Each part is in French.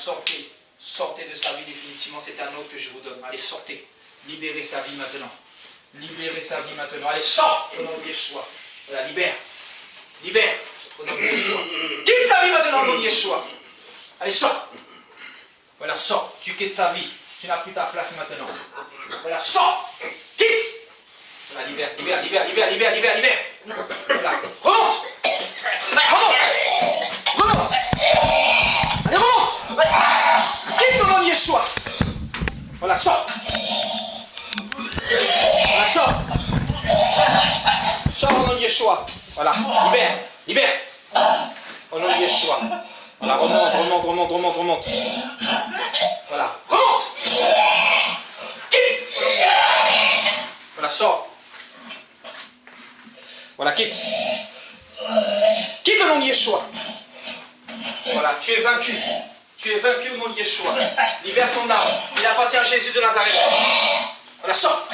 sortez. Sortez de sa vie définitivement. C'est un ordre que je vous donne. Allez, sortez. Libérez sa vie maintenant. Libérez sa vie maintenant. Allez, sors au nom de Yeshua. Voilà, libère. Libère au nom de Yeshua. Quitte sa vie maintenant au nom de Yeshua. Allez, sors. Voilà, sors. Tu quittes sa vie. Tu n'as plus ta place maintenant. Voilà, sors. Quitte. Voilà, libère, libère, libère, libère, libère, libère, libère. Voilà, remonte. Remonte. Remonte. Allez, remonte. Quitte au nom de Yeshua. Voilà, sors. Voilà, sors. Sors au nom de Yeshua. Voilà, libère, libère. Au nom de Yeshua. Voilà, remonte, remonte, remonte, remonte, remonte. Voilà, remonte. Quitte. Voilà, sors. Voilà, quitte. Quitte au nom de Yeshua. Voilà, tu es vaincu. Tu es vaincu au nom de Yeshua. Libère son âme. Il appartient à Jésus de Nazareth. Voilà, sors.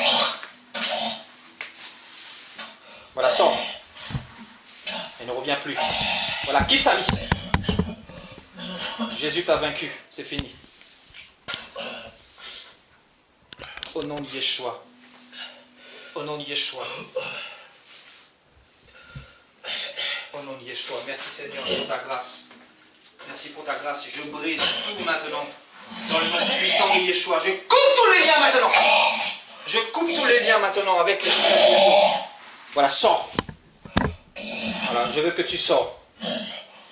Voilà, sors. Elle ne revient plus. Voilà, quitte sa vie. Jésus t'a vaincu. C'est fini. Au nom de Yeshua. Au nom de Yeshua. Au nom de Yeshua. Merci Seigneur pour ta grâce. Merci pour ta grâce. Je brise tout maintenant. Dans le nom puissant de Yeshua. Je coupe tous les liens maintenant. Je coupe tous les liens maintenant avec le Seigneur de Yeshua. Voilà, sors. Voilà, je veux que tu sors.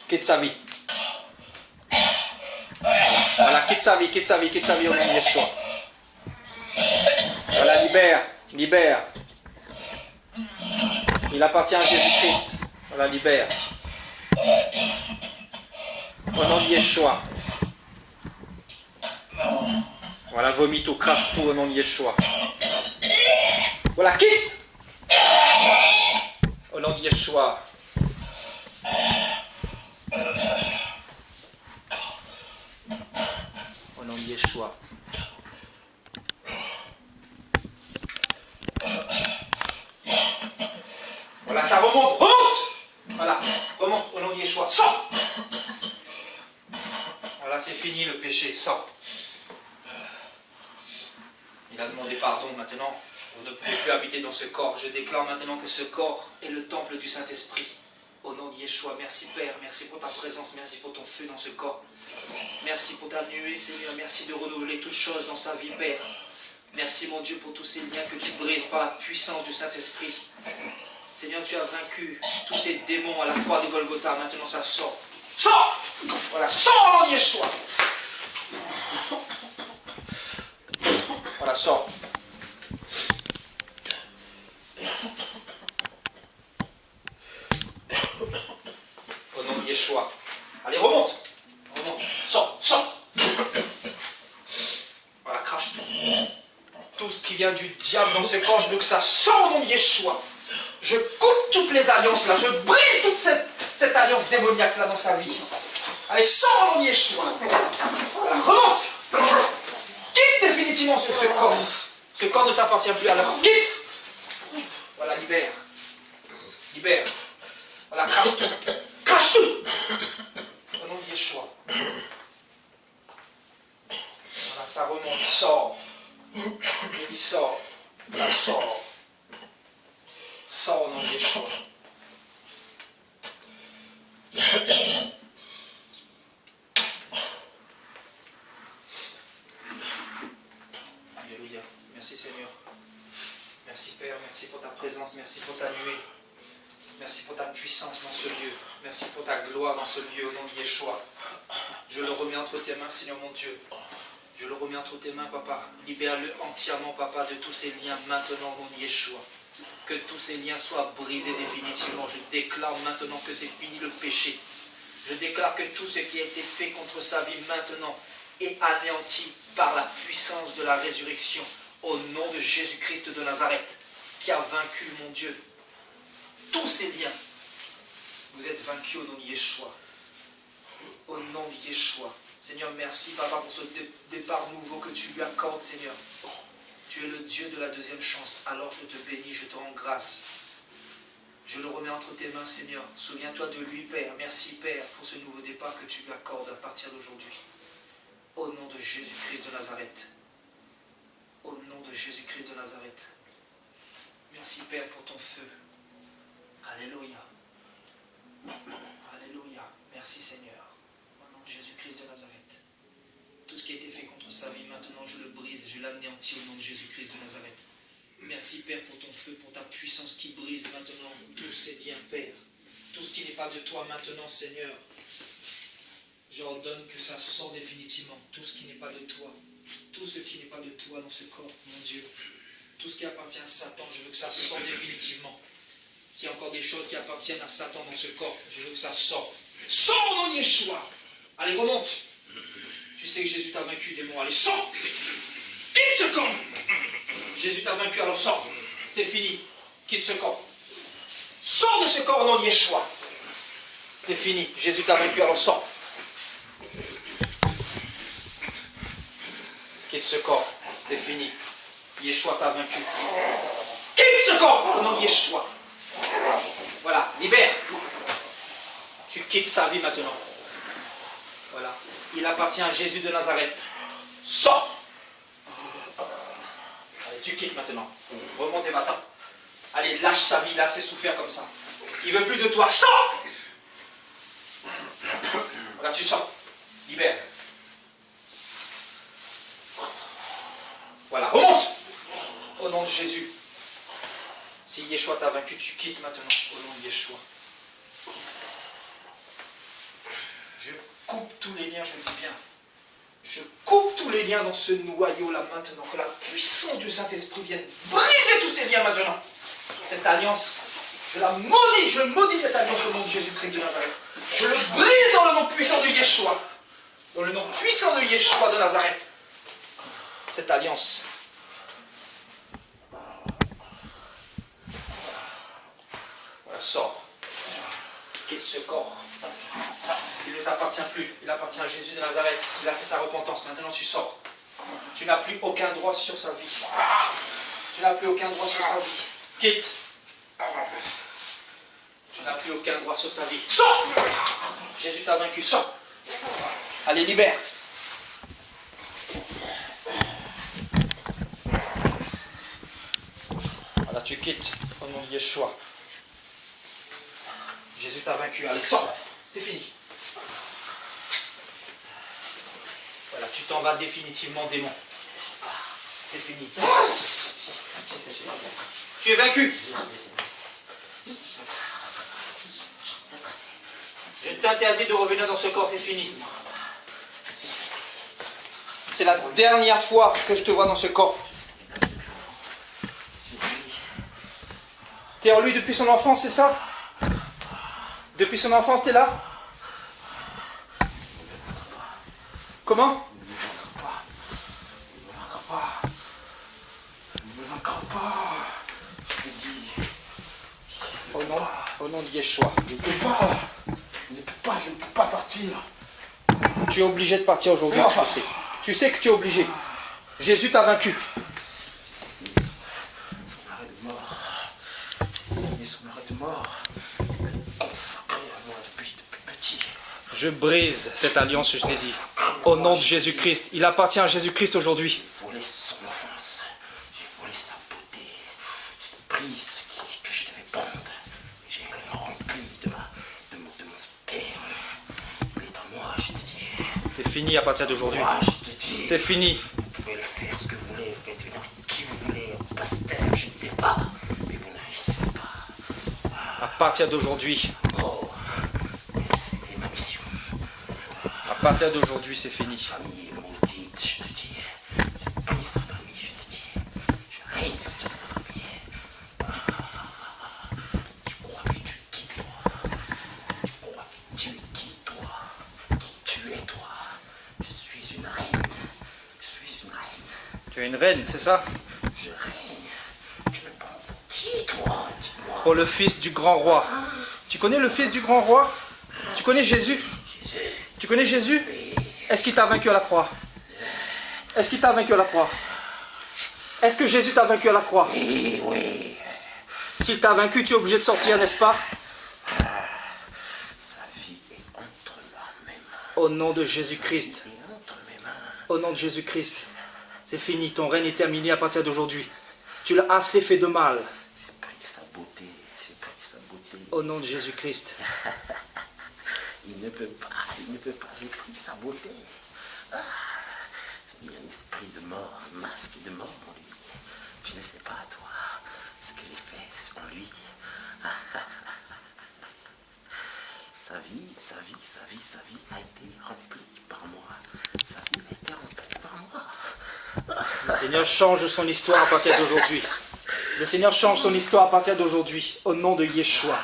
Quitte sa vie. Voilà, quitte sa vie, quitte sa vie, quitte sa vie au nom de Yeshua. Voilà, libère, libère. Il appartient à Jésus-Christ. Voilà, libère. Au nom de Yeshua. Voilà, vomis tout, crache tout au nom de Yeshua. Voilà, quitte. Au nom de Yeshua. Au nom de Yeshua. Voilà, ça remonte, remonte. Voilà, remonte au nom de Yeshua. Sors. Voilà, c'est fini le péché, sors. Il a demandé pardon maintenant. Vous ne pouvez plus habiter dans ce corps. Je déclare maintenant que ce corps est le temple du Saint-Esprit. Au nom de Yeshua, merci Père, merci pour ta présence, merci pour ton feu dans ce corps. Merci pour ta nuée, Seigneur, merci de renouveler toutes choses dans sa vie, Père. Merci, mon Dieu, pour tous ces liens que tu brises par la puissance du Saint-Esprit. Seigneur, tu as vaincu tous ces démons à la croix de Golgotha. Maintenant, ça sort. Sors! Voilà, sors au nom de Yeshua. Voilà, sors. Au nom de Yeshua. Allez, remonte. Remonte. Sors, sors. Voilà, crache tout. Tout ce qui vient du diable dans ce corps, je veux que ça sorte au nom de Yeshua. Je coupe toutes les alliances là. Je brise toute cette alliance démoniaque là dans sa vie. Allez, sors au nom de Yeshua. Voilà, remonte. Quitte définitivement ce corps. Ce corps ne t'appartient plus alors. Quitte. Voilà, libère. Libère. Voilà, crache tout. Crache tout. Au nom de Yeshua. Voilà, ça remonte. Sors. Je dis sors. Ça sort. Sors au nom de Yeshua. Alléluia. Merci Seigneur. Merci Père. Merci pour ta présence. Merci pour ta nuée. Merci pour ta puissance dans ce lieu. Merci pour ta gloire dans ce lieu au nom de Yeshua. Je le remets entre tes mains, Seigneur mon Dieu. Je le remets entre tes mains, Papa. Libère-le entièrement, Papa, de tous ces liens maintenant au nom de Yeshua. Que tous ces liens soient brisés définitivement. Je déclare maintenant que c'est fini le péché. Je déclare que tout ce qui a été fait contre sa vie maintenant est anéanti par la puissance de la résurrection au nom de Jésus-Christ de Nazareth qui a vaincu, mon Dieu, tous ces liens. Vous êtes vaincus au nom de Yeshua. Au nom de Yeshua. Seigneur, merci, Papa, pour ce départ nouveau que tu lui accordes, Seigneur. Tu es le Dieu de la deuxième chance. Alors je te bénis, je te rends grâce. Je le remets entre tes mains, Seigneur. Souviens-toi de lui, Père. Merci, Père, pour ce nouveau départ que tu lui accordes à partir d'aujourd'hui. Jésus-Christ de Nazareth. Au nom de Jésus-Christ de Nazareth. Merci Père pour ton feu. Alléluia. Alléluia. Merci Seigneur. Au nom de Jésus-Christ de Nazareth. Tout ce qui a été fait contre sa vie, maintenant je le brise, je l'anéantis au nom de Jésus-Christ de Nazareth. Merci Père pour ton feu, pour ta puissance qui brise maintenant tous ces liens, Père. Tout ce qui n'est pas de toi maintenant, Seigneur. J'ordonne que ça sorte définitivement. Tout ce qui n'est pas de toi. Tout ce qui n'est pas de toi dans ce corps, mon Dieu. Tout ce qui appartient à Satan, je veux que ça sorte définitivement. S'il y a encore des choses qui appartiennent à Satan dans ce corps, je veux que ça sorte. Sors au nom de Yeshua. Allez, remonte. Tu sais que Jésus t'a vaincu, démon. Allez, sors. Quitte ce corps. Jésus t'a vaincu, alors sors. C'est fini. Quitte ce corps. Sors de ce corps au nom de Yeshua. C'est fini. Jésus t'a vaincu, alors sors. Quitte ce corps. C'est fini. Yeshua t'a vaincu. Quitte ce corps au nom de Yeshua. Voilà, libère. Tu quittes sa vie maintenant. Voilà. Il appartient à Jésus de Nazareth. Sors. Allez, tu quittes maintenant. Remontez maintenant. Allez, lâche sa vie. Il a assez souffert comme ça. Il ne veut plus de toi. Sors. Voilà, tu sors. Libère. Voilà, remonte. Au nom de Jésus. Si Yeshua t'a vaincu, tu quittes maintenant. Au nom de Yeshua. Je coupe tous les liens, je dis bien. Je coupe tous les liens dans ce noyau-là maintenant. Que la puissance du Saint-Esprit vienne briser tous ces liens maintenant. Cette alliance, je la maudis. Je maudis cette alliance au nom de Jésus-Christ de Nazareth. Je le brise dans le nom puissant de Yeshua. Dans le nom puissant de Yeshua de Nazareth. Cette alliance. Voilà, sors. Quitte ce corps. Il ne t'appartient plus. Il appartient à Jésus de Nazareth. Il a fait sa repentance. Maintenant, tu sors. Tu n'as plus aucun droit sur sa vie. Tu n'as plus aucun droit sur sa vie. Quitte. Tu n'as plus aucun droit sur sa vie. Sors. Jésus t'a vaincu. Sors. Allez, libère. Voilà, tu quittes au nom de Yeshua. Jésus t'a vaincu. Allez, sors. C'est fini. Voilà, tu t'en vas définitivement, démon. C'est fini. Tu es vaincu. Je t'interdis de revenir dans ce corps, c'est fini. C'est la dernière fois que je te vois dans ce corps. Tu es en lui depuis son enfance, c'est ça? Depuis son enfance, tu es là? Comment? Au nom de Yeshua. Je ne peux pas partir. Tu es obligé de partir aujourd'hui, tu le sais. Tu sais que tu es obligé. Jésus t'a vaincu. Arrêt de mort. Son arrêt de mort. Consacré à moi depuis petit. Je brise cette alliance, je t'ai dit. Au nom de Jésus-Christ. Il appartient à Jésus-Christ aujourd'hui. J'ai volé son enfance. J'ai volé sa beauté. J'ai pris ce que je devais prendre. J'ai rempli de mon sperme. Il est à moi, je te dis. C'est fini à partir d'aujourd'hui. Moi, je te dis. C'est fini. Vous pouvez le faire ce que vous voulez. Faites venir qui vous voulez. Au pasteur, je ne sais pas. Mais vous n'arrivez pas. À partir d'aujourd'hui. Oh. C'est ma mission. À partir d'aujourd'hui, c'est fini. Famille maudite, je te dis. Je brise sa famille, je te dis. Je règne sur sa famille. Tu crois que tu es qui, toi? Tu crois que tu es qui, toi? Qui tu es, toi? Je suis une reine. Je suis une reine. Tu es une reine, c'est ça? Je règne. Je me prends pour qui, toi? Dis-moi. Pour le fils du grand roi. Tu connais le fils du grand roi? Tu connais Jésus? Jésus. Tu connais Jésus? Est-ce qu'il t'a vaincu à la croix? Est-ce qu'il t'a vaincu à la croix? Est-ce que Jésus t'a vaincu à la croix? Oui, oui. S'il t'a vaincu, tu es obligé de sortir, n'est-ce pas? Sa vie est entre mes mains. Au nom de Jésus-Christ. Et entre mes mains. Au nom de Jésus-Christ, c'est fini. Ton règne est terminé à partir d'aujourd'hui. Tu l'as assez fait de mal. J'ai pris sa beauté. J'ai pris sa beauté. Au nom de Jésus-Christ. Il ne peut pas. J'ai pris sa beauté. Ah, j'ai mis un esprit de mort, un masque de mort en lui. Je ne sais pas, toi, ce que j'ai fait en lui. Sa vie a été remplie par moi. Sa vie a été remplie par moi. Le Seigneur change son histoire à partir d'aujourd'hui. Le Seigneur change son histoire à partir d'aujourd'hui. Au nom de Yeshua.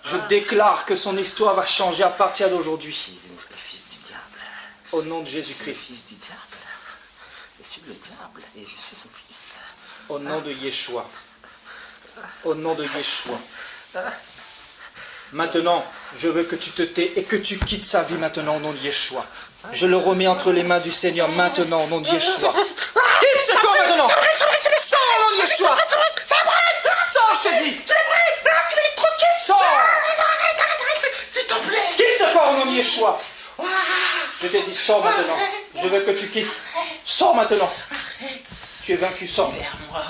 Je déclare que son histoire va changer à partir d'aujourd'hui. Je suis le fils du diable. Au nom de Je suis le Jésus-Christ. fils du diable. Je suis le diable et je suis son fils. Au nom de Yeshua. Au nom de Yeshua. Maintenant, je veux que tu te tais et que tu quittes sa vie maintenant au nom de Yeshua. Je le remets entre les mains du Seigneur maintenant au nom de Yeshua. Quitte ce corps maintenant. Sors au nom de Yeshua. Sors, je te dis. Sors. S'il te plaît. Quitte ce corps au nom de Yeshua. Je te dis, sors maintenant. Je veux que tu quittes. Sors maintenant. Tu es vaincu, sors. Il est à moi.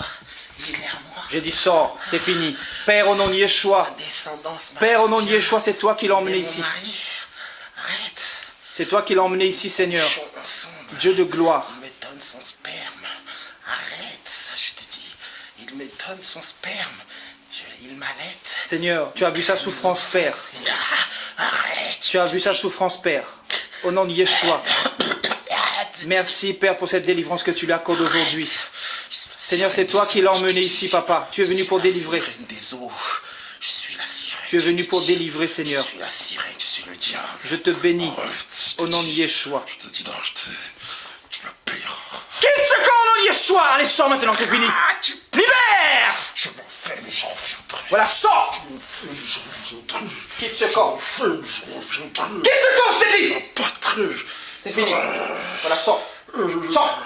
J'ai dit, sors, c'est fini. Père, au nom de Yeshua. Père, au nom de Yeshua, c'est toi qui l'as emmené ici. Arrête. C'est toi qui l'as emmené ici, Seigneur. Dieu de gloire. Il me donne son sperme. Arrête, je te dis. Il me donne son sperme. Il m'allaite. Seigneur, tu as vu sa souffrance, Père. Arrête. Tu as vu sa souffrance, Père. Au nom de Yeshua. Merci, Père, pour cette délivrance que tu lui accordes aujourd'hui. Seigneur, c'est toi qui l'as emmené ici, Papa. Tu es venu pour délivrer. Je suis la sirène. Tu es venu pour délivrer, Seigneur. Je suis la sirène, je suis le diable. Je te bénis au nom de Yeshua. Je te dis d'arrêter. Tu me payeras. Quitte ce corps au nom de Yeshua. Allez, sors maintenant, c'est fini. Libère. Je m'en fais, mais j'en reviendrai. Voilà, sors. Je m'en fais, mais j'en reviendrai. Quitte ce corps. Je m'en fais, mais j'en reviendrai. Quitte ce corps, je t'ai dit. Pas très. C'est fini. Voilà, sors. Sors.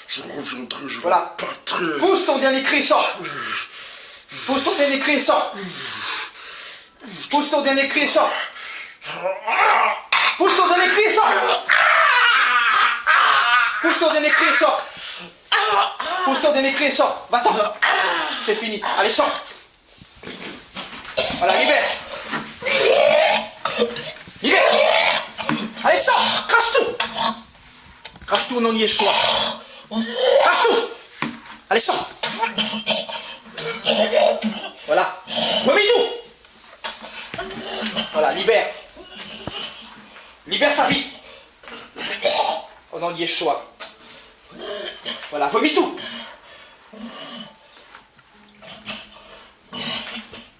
Je reviendrai, je Voilà. pas très. Pousse ton dernier cri, sors. Pousse ton dernier cri, sors. Pousse ton dernier cri, sors. Pousse ton dernier cri, sors. Pousse ton dernier cri, sors. Pousse ton dernier cri, sors. Va-t'en. C'est fini. Allez, sors. Voilà, libère. Libère. Allez, sors. Crache tout. Crache tout au nom de Yeshua. Crache tout. Allez, sors. Voilà. Vomis tout. Voilà, libère. Libère sa vie. Au nom de Yeshua. Voilà, vomis tout.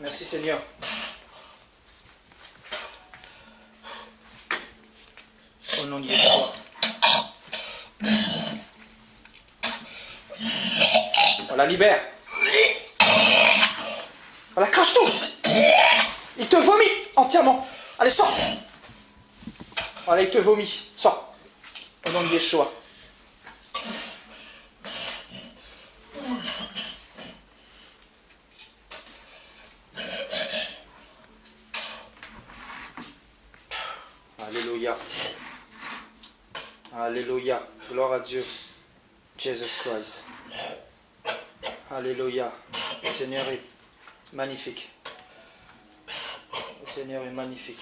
Merci Seigneur. Au nom de Yeshua. Voilà, libère. Voilà, crache tout. Il te vomit entièrement. Allez, sors. Voilà, il te vomit. Sors. Au nom de Yeshua. Alléluia. Alléluia. Gloire à Dieu. Jesus Christ. Alléluia. Le Seigneur est magnifique. Le Seigneur est magnifique.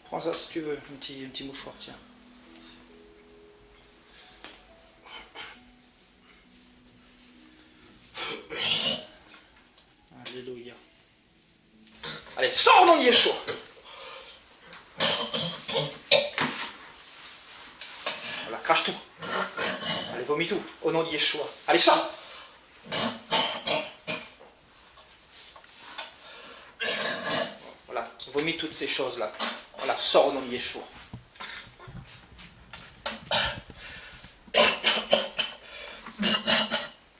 Prends ça si tu veux, un petit mouchoir, tiens. Alléluia. Allez, sors au nom de Yeshua. Voilà, crache tout. Allez, vomis tout au nom de Yeshua. Allez, sors. Voilà, vomis toutes ces choses-là. Voilà, sors au nom de Yeshua.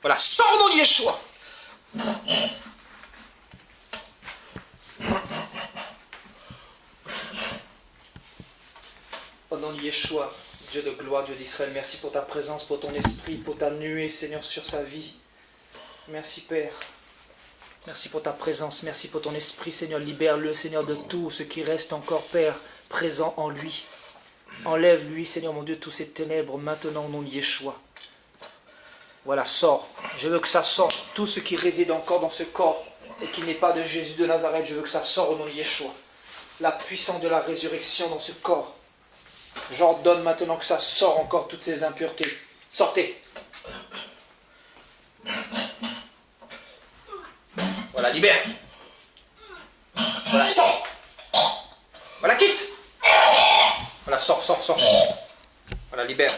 Voilà, sors au nom de Yeshua. Au nom de Yeshua, Dieu de gloire, Dieu d'Israël, merci pour ta présence, pour ton esprit, pour ta nuée, Seigneur, sur sa vie. Merci, Père. Merci pour ta présence, merci pour ton esprit, Seigneur. Libère-le, Seigneur, de tout ce qui reste encore, Père, présent en lui. Enlève-lui, Seigneur mon Dieu, tous ces ténèbres maintenant au nom de Yeshua. Voilà, sors. Je veux que ça sorte. Tout ce qui réside encore dans ce corps et qui n'est pas de Jésus de Nazareth, je veux que ça sorte au nom de Yeshua. La puissance de la résurrection dans ce corps. J'ordonne maintenant que ça sort encore toutes ces impuretés. Sortez. Voilà, libère. Voilà, sors. Voilà, quitte. Voilà, sors, sors, sors. Voilà, libère.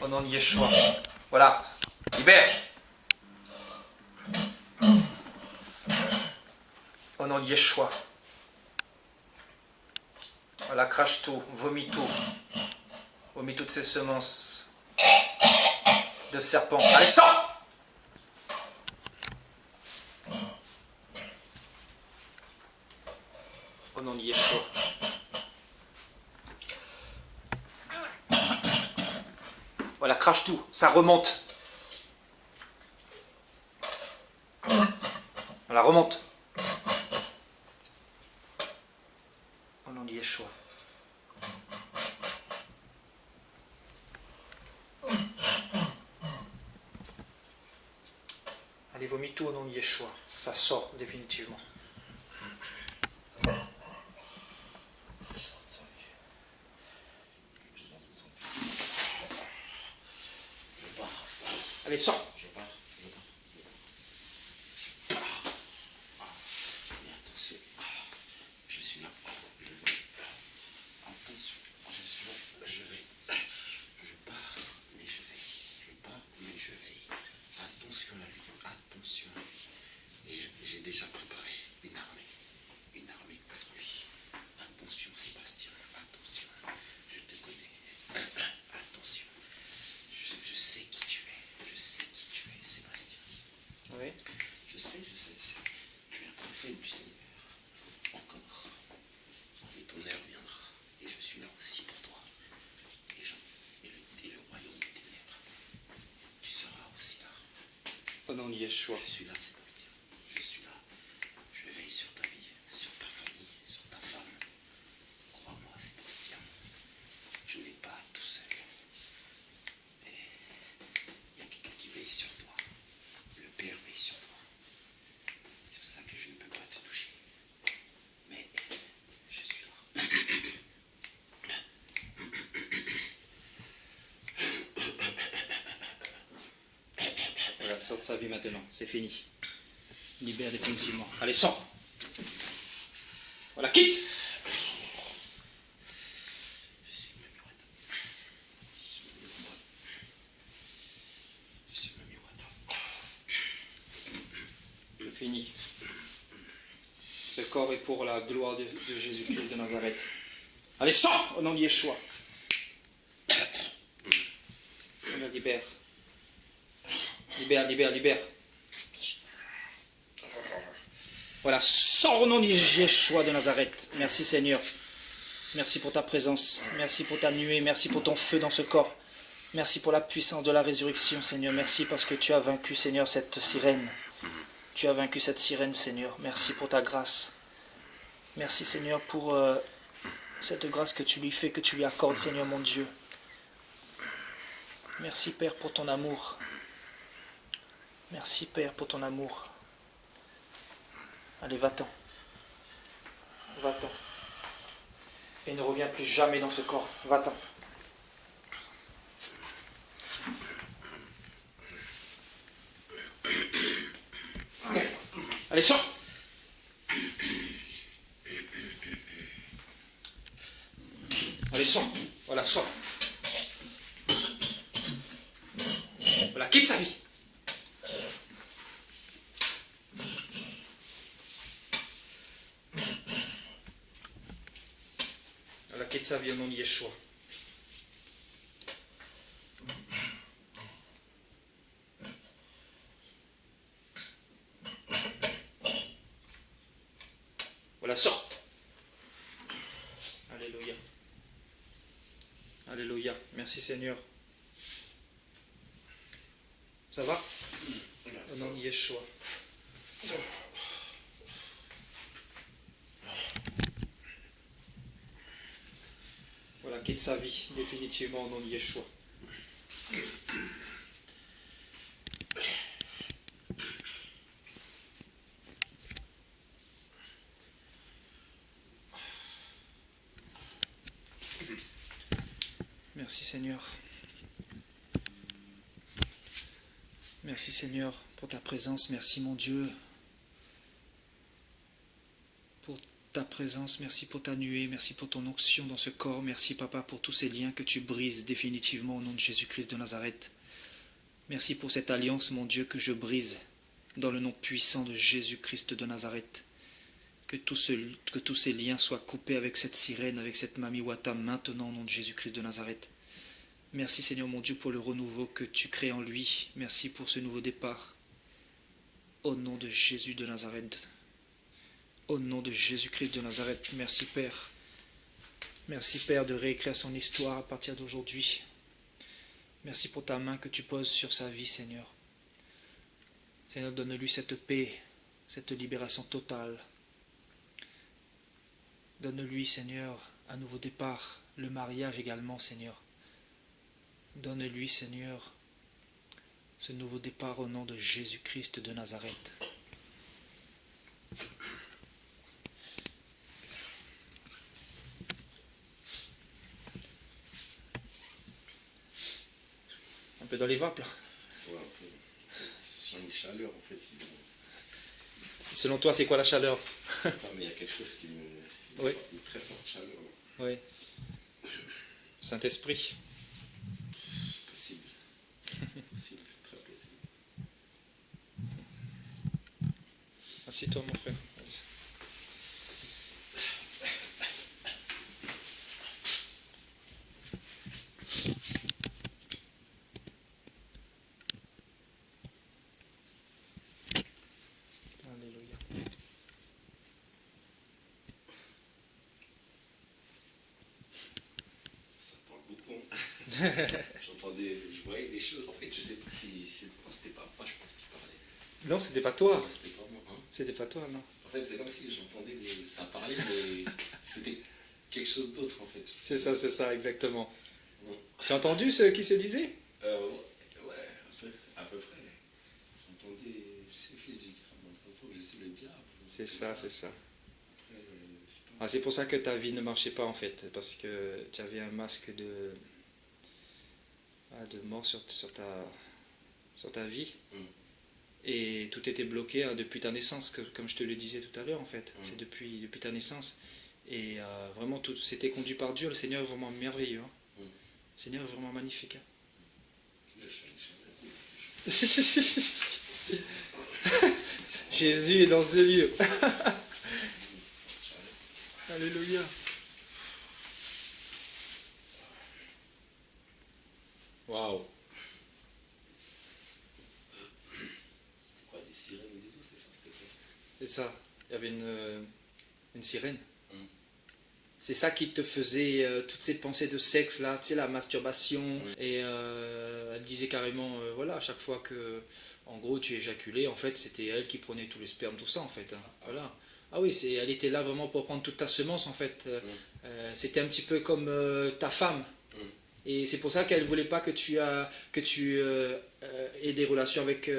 Au nom de Yeshua. Voilà, libère. Au nom de Yeshua. Voilà, crache tout, vomis tout. Vomis toutes ces semences de serpents. Allez, sors! Au nom de Yeshua. Voilà, crache tout, ça remonte. Voilà, remonte. Au nom de Yeshua. Allez, vomis tout au nom de Yeshua. Ça sort définitivement. Allez, sors. Mais attention, je suis là, je vais. Attention, je suis là, je vais. Je pars, mais je veille. Je pars, mais je veille. Attention à lui, attention à lui. Et j'ai déjà préparé une armée contre lui. Attention Sébastien, attention, je te connais. Attention, je sais qui tu es, Sébastien. Oui. Je sais, tu es un prophète du Seigneur, encore. Mais ton heure viendra, et je suis là aussi pour toi. Et le royaume des ténèbres, tu seras aussi là. Au nom de Yeshua. Je suis là, Sébastien, je suis là. Je veille sur ta vie, sur ta famille, sur ta femme. Crois-moi, Sébastien, je n'ai pas tout seul. Mais il y a quelqu'un qui veille sur toi. Le Père veille sur toi. C'est pour ça que je ne peux pas te toucher. Mais je suis là. Voilà, sort de sa vie maintenant, c'est fini. Libère définitivement. Allez, sors. Voilà, quitte. Je suis le Miwata. Je suis le Miwata. C'est fini. Ce corps est pour la gloire de Jésus-Christ de Nazareth. Allez, sors au nom de Yeshua. On la libère. Libère, libère, libère. Voilà, sors au nom de Yeshua de Nazareth. Merci Seigneur. Merci pour ta présence. Merci pour ta nuée. Merci pour ton feu dans ce corps. Merci pour la puissance de la résurrection, Seigneur. Merci parce que tu as vaincu, Seigneur, cette sirène. Tu as vaincu cette sirène, Seigneur. Merci pour ta grâce. Merci, Seigneur, pour cette grâce que tu lui fais, que tu lui accordes, Seigneur mon Dieu. Merci, Père, pour ton amour. Merci, Père, pour ton amour. Allez, va-t'en. Va-t'en. Et ne reviens plus jamais dans ce corps. Va-t'en. Allez, sors. Allez, sors. Voilà, sors. Voilà, quitte sa vie. Voilà, quitte sa vie au nom de Yeshua. Voilà, sors. Alléluia. Alléluia. Merci Seigneur. Ça va? Au nom de Yeshua. Voilà, quitte sa vie définitivement au nom de Yeshua. Merci Seigneur. Merci Seigneur pour ta présence. Merci mon Dieu pour ta présence. Merci pour ta nuée. Merci pour ton onction dans ce corps. Merci Papa pour tous ces liens que tu brises définitivement au nom de Jésus-Christ de Nazareth. Merci pour cette alliance mon Dieu que je brise dans le nom puissant de Jésus-Christ de Nazareth. Que tous ces liens soient coupés avec cette sirène, avec cette Mami Wata maintenant au nom de Jésus-Christ de Nazareth. Merci Seigneur mon Dieu pour le renouveau que tu crées en lui. Merci pour ce nouveau départ. Au nom de Jésus de Nazareth. Au nom de Jésus-Christ de Nazareth. Merci Père. Merci Père de réécrire son histoire à partir d'aujourd'hui. Merci pour ta main que tu poses sur sa vie Seigneur. Seigneur, donne-lui cette paix, cette libération totale. Donne-lui Seigneur un nouveau départ, le mariage également Seigneur. Donne-lui, Seigneur, ce nouveau départ au nom de Jésus-Christ de Nazareth. Un peu dans les vapes, là. Ouais, un peu. Sur une chaleur, en fait. Selon toi, c'est quoi la chaleur? Je sais pas, mais il y a quelque chose qui me... Oui. Une très forte chaleur. Oui. Saint-Esprit. Possible. Possible, très possible. Assieds-toi, mon frère. Vas-y. Alléluia. Ça parle beaucoup. Je voyais des choses. En fait, je sais pas si c'était pas moi, je pense qu'il parlait. Non, c'était pas toi. Non, c'était pas moi. Hein. C'était pas toi, non. En fait, c'est comme si j'entendais ça parler, mais c'était quelque chose d'autre, en fait. C'est ça, exactement. Ouais. Tu as entendu ce qui se disait? Ouais, c'est à peu près. J'entendais, je suis le fils du diable, je suis le diable. C'est ça. Après, je sais pas. Ah, c'est pour ça que ta vie ne marchait pas en fait, parce que tu avais un masque de mort sur ta vie. Et tout était bloqué hein, depuis ta naissance, comme je te le disais tout à l'heure en fait. C'est depuis ta naissance. Et vraiment, tout c'était conduit par Dieu. Le Seigneur est vraiment merveilleux. Hein. Le Seigneur est vraiment magnifique. Hein. Jésus est dans ce lieu. Alléluia. Waouh. C'était quoi, des sirènes ou des ours, c'est ça? C'était quoi? C'est ça. Il y avait une sirène. C'est ça qui te faisait toutes ces pensées de sexe là, tu sais, la masturbation. Et elle disait carrément, voilà, à chaque fois que, en gros, tu éjaculais, en fait, c'était elle qui prenait tout le sperme, tout ça, en fait. Hein. Voilà. Ah oui, elle était là vraiment pour prendre toute ta semence, en fait. C'était un petit peu comme ta femme. Et c'est pour ça qu'elle ne voulait pas que tu aies des relations avec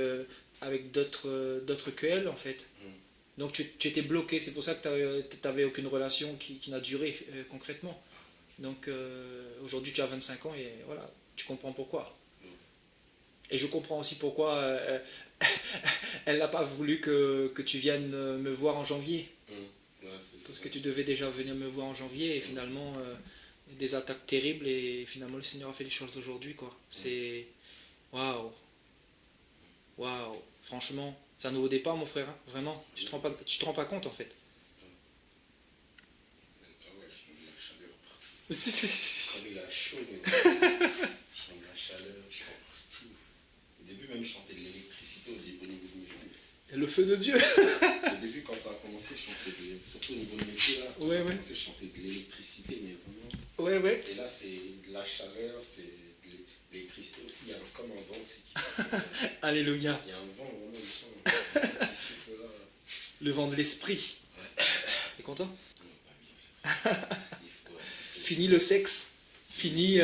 d'autres qu'elle, en fait. Donc tu étais bloqué, c'est pour ça que tu n'avais aucune relation qui n'a duré concrètement. Donc aujourd'hui tu as 25 ans et voilà, tu comprends pourquoi. Et je comprends aussi pourquoi elle n'a pas voulu que tu viennes me voir en janvier. Ouais, parce que tu devais déjà venir me voir en janvier et finalement des attaques terribles et finalement le Seigneur a fait les choses d'aujourd'hui quoi. C'est waouh. Waouh, franchement. C'est un nouveau départ, mon frère, hein, vraiment. Tu te rends pas compte, en fait. Ah ouais, je sens de la chaleur partout. Comme il a chaud, je sens de la chaleur, je sens partout. Au début, même, je sentais de l'électricité au niveau de mes jambes. Et le feu de Dieu. Au début, quand ça a commencé, je sentais surtout au niveau de mes pieds, là. Ouais. Je sentais de l'électricité, mais Ouais. vraiment. Et là, c'est de la chaleur, c'est l'électricité aussi. Il y a comme un vent aussi qui souffle. Alléluia. Il y a un vent, vraiment, qui souffle là. Le vent de l'esprit. T'es content? Non, pas bien sûr. Il faut, Fini le sexe. Fini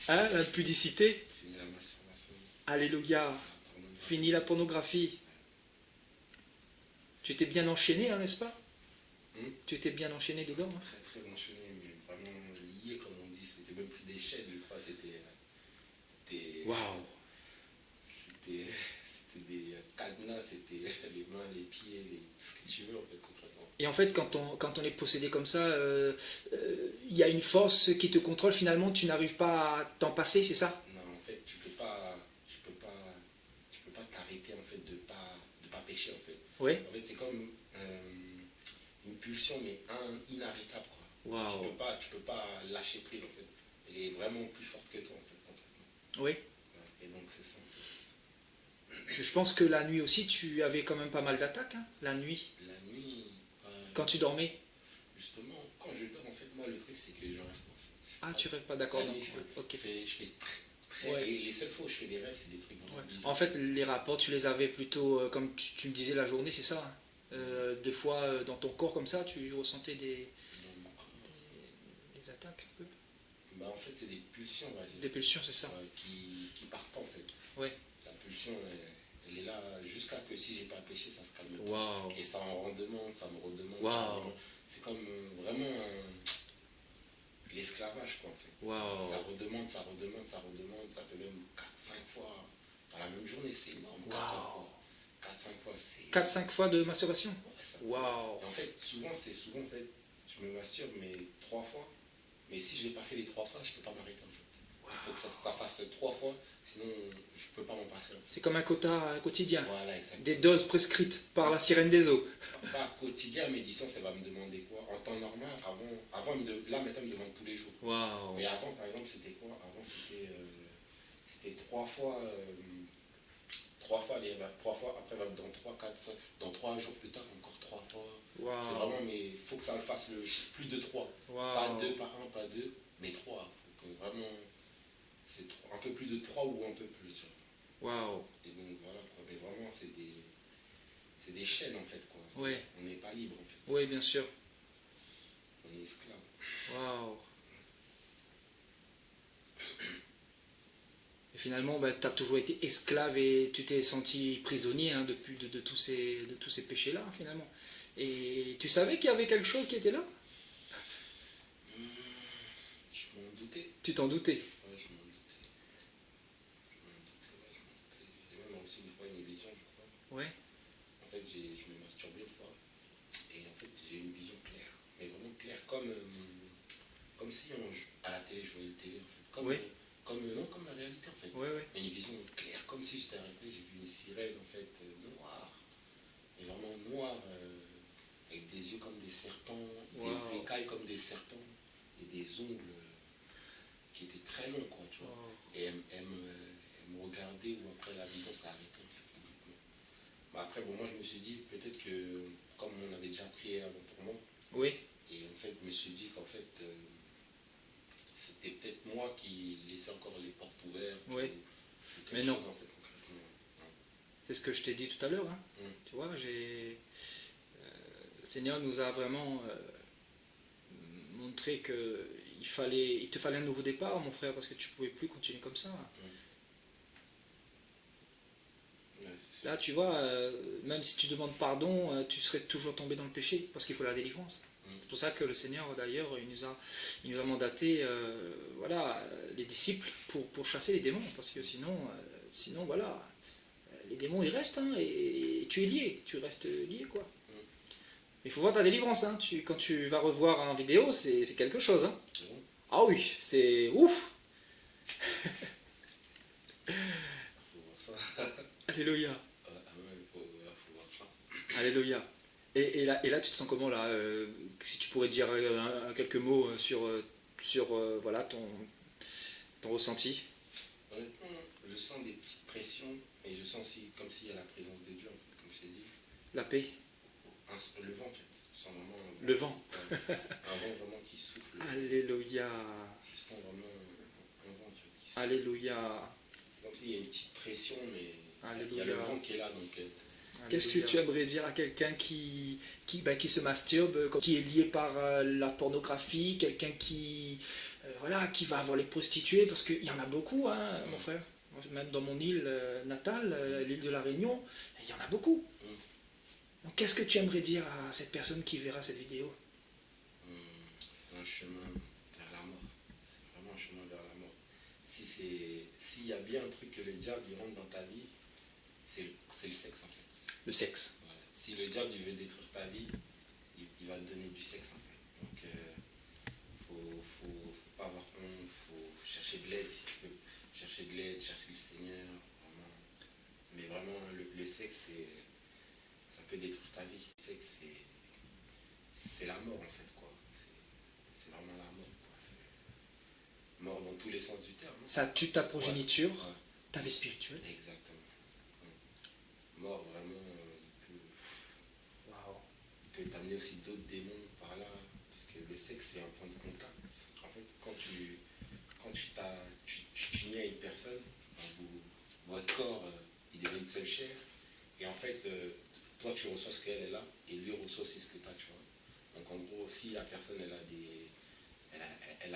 l'impudicité. finir la masturbation. Alléluia. La pornographie. Fini la pornographie. Tu t'es bien enchaîné, hein, n'est-ce pas? Tu étais bien enchaîné dedans, hein? Très très enchaîné, mais vraiment lié, comme on dit. C'était même plus des chaînes, je crois. C'était Waouh. c'était des cadenas, c'était les mains, les pieds, tout ce que tu veux en fait concrètement. Et en fait, quand on est possédé comme ça, il y a une force qui te contrôle. Finalement, tu n'arrives pas à t'en passer, c'est ça? Non, en fait, tu peux pas t'arrêter en fait de pas pécher en fait. Oui. En fait, c'est comme une pulsion mais inarrêtable quoi. Waouh. Tu peux pas lâcher prise en fait. Elle est vraiment plus forte que toi en fait concrètement. Oui. Ouais, et donc c'est ça en fait. Je pense que la nuit aussi, tu avais quand même pas mal d'attaques, hein, la nuit, La nuit, quand tu dormais. justement, quand je dors en fait, moi le truc c'est que je rêve pas. Ah, tu rêves pas, d'accord. La Donc, nuit, ok. je fais très. Ouais. Et les seules fois où je fais des rêves, c'est des trucs vraiment Ouais. bizarres. En fait, les rapports, tu les avais plutôt, comme tu me disais, la journée, c'est ça, hein. Des fois, dans ton corps comme ça, tu ressentais des attaques un peu. Bah, en fait, c'est des pulsions, on va dire. Des pulsions, c'est ça. Qui partent pas en fait. Ouais. La pulsion, elle est là jusqu'à que si j'ai pas péché, ça se calme pas. Waouh. Et ça en redemande, ça me redemande. Wow. Ça me redemande. C'est comme vraiment l'esclavage quoi en fait. Wow. Ça redemande, ça redemande, ça redemande, ça peut même 4-5 fois dans la même journée, c'est énorme. 4-5 fois. 4-5 fois, c'est. 4-5 fois de masturbation. Ouais, ça. Waouh. Et en fait, souvent en fait, je me masturbe mais 3 fois. Mais si je n'ai pas fait les 3 fois, je ne peux pas m'arrêter en fait. Il faut que ça fasse 3 fois, sinon je ne peux pas m'en passer. En fait. C'est comme un quota quotidien. Voilà, exactement. Des doses prescrites par la sirène des eaux. Pas quotidien, mais disons, ça va me demander quoi. En temps normal, avant là maintenant, elle me demande tous les jours. Waouh. Mais avant, par exemple, c'était quoi? Avant, c'était 3 fois. 3 fois, allez, 3 fois, après, dans 3, 4, 5, dans 3 jours plus tard, encore 3 fois. Wow. C'est vraiment, mais il faut que ça le fasse plus de 3. Wow. Pas 2, pas 1, pas 2, mais 3. Il faut que vraiment, c'est un peu plus de 3 ou un peu plus. Waouh. Et donc voilà, quoi. Mais vraiment, c'est des chaînes en fait. Quoi. Ouais. On n'est pas libre en fait. Oui, bien sûr. On est esclave. Waouh. Et finalement, bah, tu as toujours été esclave et tu t'es senti prisonnier, hein, de tous ces péchés-là, finalement. Et tu savais qu'il y avait quelque chose qui était là? Je m'en doutais. Tu t'en doutais? Ouais, je m'en doutais. J'ai même reçu une fois une vision, je crois. Ouais. En fait, je me masturbais une fois. Et en fait, j'ai eu une vision claire. Mais vraiment claire, comme si à la télé, je voyais une télé. En fait. Comme la réalité, en fait. Ouais, ouais. Mais une vision claire, comme si j'étais arrêté, j'ai vu une sirène, en fait, noire. Mais vraiment noire, avec des yeux comme des serpents, Wow. des écailles comme des serpents, et des ongles qui étaient très longs, quoi, tu vois. Wow. Et elle me regardait, ou après la vision s'est arrêtée, en fait, complètement. Bah, après, bon, moi, je me suis dit, peut-être que, comme on avait déjà prié avant pour moi, Oui. et en fait, je me suis dit qu'en fait, c'était peut-être moi qui laissais encore les portes ouvertes. Oui. Ou quelque Mais non. chose, en fait, concrètement. C'est ce que je t'ai dit tout à l'heure. Hein. Tu vois, le Seigneur nous a vraiment montré qu'il te fallait un nouveau départ, mon frère, parce que tu ne pouvais plus continuer comme ça. Ouais, Là, tu vois, même si tu demandes pardon, tu serais toujours tombé dans le péché, parce qu'il faut la délivrance. C'est pour ça que le Seigneur, d'ailleurs, il nous a mandaté voilà, les disciples pour chasser les démons, parce que sinon voilà, les démons, ils restent, hein, et tu es lié, tu restes lié, quoi. Mais il faut voir ta délivrance, hein. Quand tu vas revoir en vidéo, c'est quelque chose. Hein. Ah oui, c'est ouf. Faut voir ça. Alléluia. Faut voir ça. Alléluia. Et là, tu te sens comment, là si tu pourrais dire quelques mots sur voilà, ton ressenti. Honnêtement, je sens des petites pressions, et je sens aussi comme s'il y a la présence de Dieu, en fait, comme je t'ai dit. La paix. Le vent, en fait. Je sens vraiment un vent. Le vent. Un vent vraiment qui souffle. Alléluia. Je sens vraiment un vent, tu vois, qui souffle. Alléluia. Comme s'il y a une petite pression, mais il y Alléluia. a le vent qui est là, donc Qu'est-ce que tu aimerais dire à quelqu'un qui se masturbe, qui est lié par la pornographie, quelqu'un voilà, qui va avoir les prostituées, parce qu'il y en a beaucoup, hein, mon frère. Même dans mon île natale, l'île de la Réunion, il y en a beaucoup. Donc qu'est-ce que tu aimerais dire à cette personne qui verra cette vidéo? C'est un chemin vers la mort. C'est vraiment un chemin vers la mort. S'il y a bien un truc que le diable il rentre dans ta vie, c'est le sexe en fait. Le sexe. Voilà. Si le diable il veut détruire ta vie, il va te donner du sexe en fait. Donc faut pas avoir honte, faut chercher de l'aide si tu peux chercher de l'aide, chercher le Seigneur. Vraiment. Mais vraiment le sexe ça peut détruire ta vie. Le sexe c'est la mort en fait quoi. C'est vraiment la mort quoi. C'est mort dans tous les sens du terme. Ça tue ta progéniture, ouais. ta vie spirituelle. Exactement. Mort vraiment il peut t'amener aussi d'autres démons par là, parce que le sexe c'est un point de contact. En fait quand tu unis à une personne, votre corps il devient une seule chair, et en fait toi tu reçois ce qu'elle est là, et lui reçoit aussi ce que tu as, tu vois. Donc en gros, si la personne elle a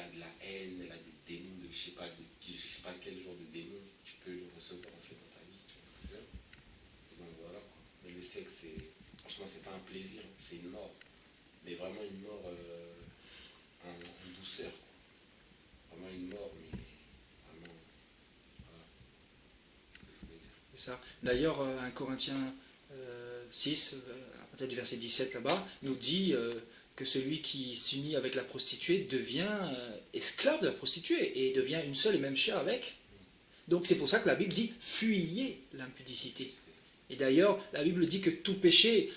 de la haine, elle a des démons de je sais pas quel genre de démons, tu peux le recevoir en fait dans ta vie, tu vois. Et donc voilà quoi. Mais le sexe franchement c'est pas un plaisir, c'est une mort. Mais vraiment une mort en douceur quoi. Vraiment une mort, mais vraiment voilà. C'est ce que je voulais dire. C'est ça. D'ailleurs, 1 Corinthiens 6, à partir du verset 17 là-bas, nous dit que celui qui s'unit avec la prostituée devient esclave de la prostituée et devient une seule et même chair avec. Donc c'est pour ça que la Bible dit « fuyez l'impudicité ». Et d'ailleurs, la Bible dit que tout péché,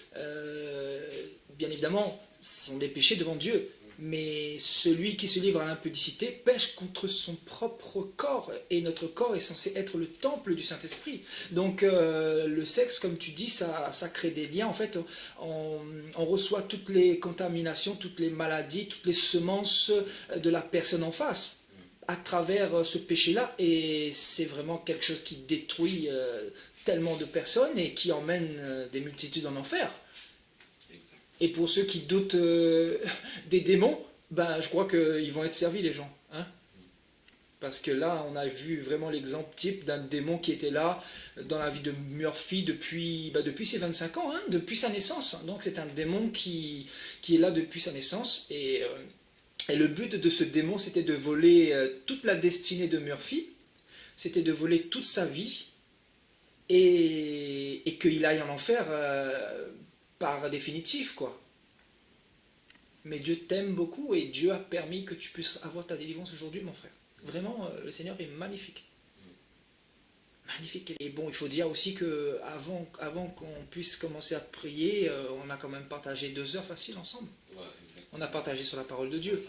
bien évidemment, sont des péchés devant Dieu. Mais celui qui se livre à l'impudicité pêche contre son propre corps. Et notre corps est censé être le temple du Saint-Esprit. Donc le sexe, comme tu dis, ça crée des liens. En fait, on reçoit toutes les contaminations, toutes les maladies, toutes les semences de la personne en face à travers ce péché-là. Et c'est vraiment quelque chose qui détruit tellement de personnes et qui emmène des multitudes en enfer. Et pour ceux qui doutent des démons, ben, je crois qu'ils vont être servis les gens. Hein, parce que là, on a vu vraiment l'exemple type d'un démon qui était là dans la vie de Murphy depuis ses 25 ans, hein, depuis sa naissance. Donc c'est un démon qui est là depuis sa naissance. Et le but de ce démon, c'était de voler toute la destinée de Murphy. C'était de voler toute sa vie et qu'il aille en enfer par définitif, quoi. Mais Dieu t'aime beaucoup et Dieu a permis que tu puisses avoir ta délivrance aujourd'hui, mon frère. Vraiment, le Seigneur est magnifique. Magnifique. Et bon, il faut dire aussi que avant qu'on puisse commencer à prier, on a quand même partagé 2 heures faciles ensemble. Ouais, on a partagé sur la parole de Dieu.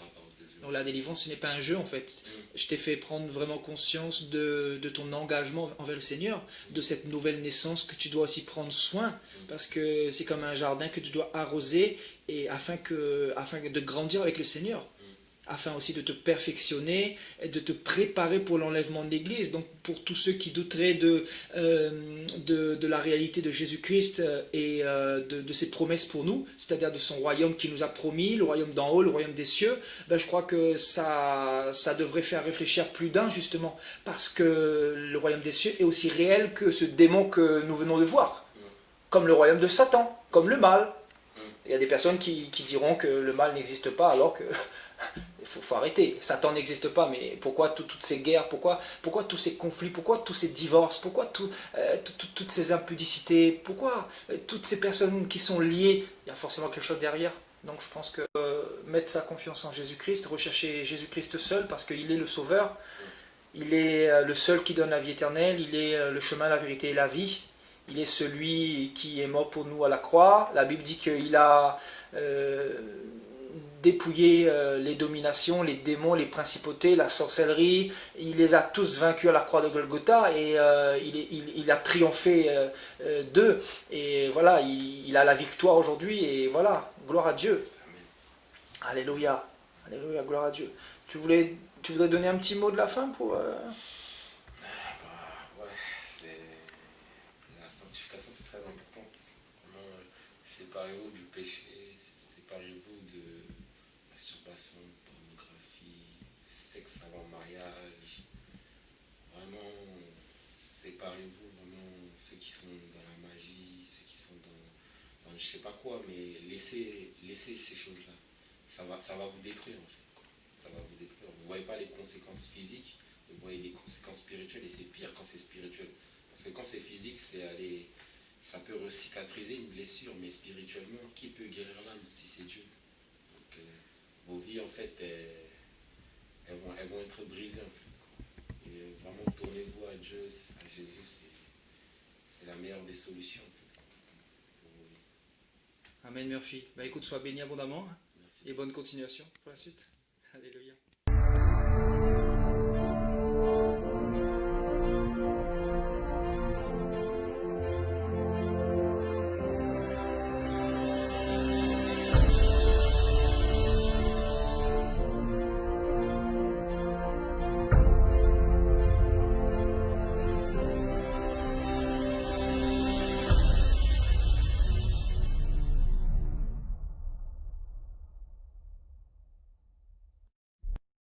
Donc la délivrance, ce n'est pas un jeu en fait. Je t'ai fait prendre vraiment conscience de ton engagement envers le Seigneur, de cette nouvelle naissance que tu dois aussi prendre soin, parce que c'est comme un jardin que tu dois arroser et afin de grandir avec le Seigneur, afin aussi de te perfectionner et de te préparer pour l'enlèvement de l'Église. Donc pour tous ceux qui douteraient de la réalité de Jésus-Christ et de ses promesses pour nous, c'est-à-dire de son royaume qu'il nous a promis, le royaume d'en haut, le royaume des cieux, ben je crois que ça devrait faire réfléchir plus d'un justement, parce que le royaume des cieux est aussi réel que ce démon que nous venons de voir, comme le royaume de Satan, comme le mal. Il y a des personnes qui diront que le mal n'existe pas alors que... Il faut arrêter. Satan n'existe pas, mais pourquoi toutes ces guerres, pourquoi tous ces conflits, pourquoi tous ces divorces, pourquoi toutes ces impudicités, pourquoi toutes ces personnes qui sont liées, il y a forcément quelque chose derrière. Donc je pense que mettre sa confiance en Jésus-Christ, rechercher Jésus-Christ seul, parce qu'il est le Sauveur, il est le seul qui donne la vie éternelle, il est le chemin, la vérité et la vie. Il est celui qui est mort pour nous à la croix. La Bible dit qu'il a dépouillé les dominations, les démons, les principautés, la sorcellerie. Il les a tous vaincus à la croix de Golgotha et il a triomphé d'eux. Et voilà, il a la victoire aujourd'hui et voilà, gloire à Dieu. Alléluia, alléluia, gloire à Dieu. Tu voudrais donner un petit mot de la fin pour... Ouais, la sanctification c'est très important. séparez-vous du péché, séparez-vous de masturbation, pornographie, sexe avant mariage. Vraiment, séparez-vous, vraiment, ceux qui sont dans la magie, ceux qui sont dans je sais pas quoi, mais laissez ces choses-là. Ça va vous détruire en fait, quoi. Ça va vous détruire. Vous ne voyez pas les conséquences physiques, vous voyez les conséquences spirituelles, et c'est pire quand c'est spirituel. Parce que quand c'est physique, ça peut cicatriser une blessure, mais spirituellement, qui peut guérir l'âme si c'est Dieu? Donc vos vies en fait, elles vont être brisées en fait, quoi. Et vraiment tournez-vous à Dieu, à Jésus, c'est la meilleure des solutions en fait, pour vos vies. Amen Murphy. Bah écoute, sois béni abondamment, hein, Merci. et bonne continuation pour la suite. Alléluia.